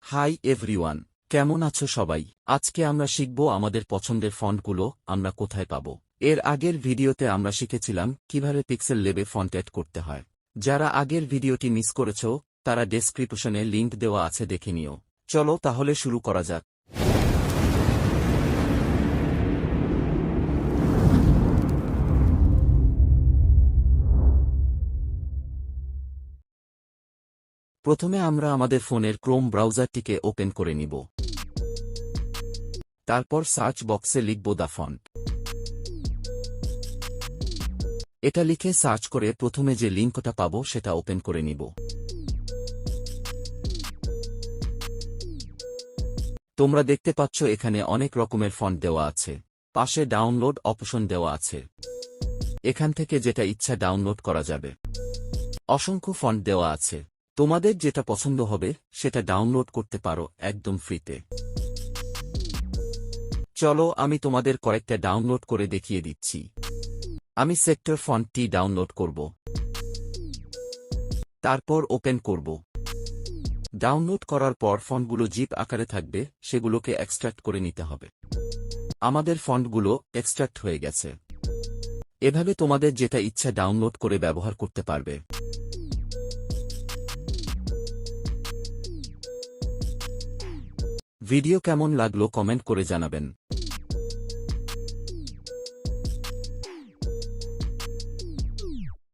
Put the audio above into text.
Hi everyone, কেমন আছো সবাই? আজকে আমরা শিখব আমাদের পছন্দের ফন্টগুলো আমরা কোথায় পাবো। এর আগের ভিডিওতে আমরা শিখেছিলাম কিভাবে পিক্সেল ল্যাবে ফন্ট এড করতে হয়। যারা আগের ভিডিওটি মিস করেছো তারা ডেসক্রিপশনে লিংক দেওয়া আছে, দেখে নিও। চলো তাহলে শুরু করা যাক। প্রথমে আমরা আমাদের ফোনের ক্রোম ব্রাউজারটিকে ওপেন করে নিব। তারপর সার্চ বক্সে লিখব দ্য ফন্ট। এটা লিখে সার্চ করে প্রথমে যে লিঙ্কটা পাবো সেটা ওপেন করে নিব। তোমরা দেখতে পাচ্ছ এখানে অনেক রকমের ফন্ট দেওয়া আছে। পাশে ডাউনলোড অপশন দেওয়া আছে। এখান থেকে যেটা ইচ্ছা ডাউনলোড করা যাবে। অসংখ্য ফন্ট দেওয়া আছে। তোমাদের যেটা পছন্দ হবে সেটা ডাউনলোড করতে পারো একদম ফ্রিতে। চলো আমি তোমাদের কয়েকটা ডাউনলোড করে দেখিয়ে দিচ্ছি। আমি সেক্টর ফন্টটি ডাউনলোড করব। তারপর ওপেন করব। ডাউনলোড করার পর ফন্টগুলো জিপ আকারে থাকবে, সেগুলোকে এক্সট্রাক্ট করে নিতে হবে। আমাদের ফন্টগুলো এক্সট্রাক্ট হয়ে গেছে। এভাবে তোমাদের যেটা ইচ্ছা ডাউনলোড করে ব্যবহার করতে পারবে। ভিডিও কেমন লাগলো কমেন্ট করে জানাবেন।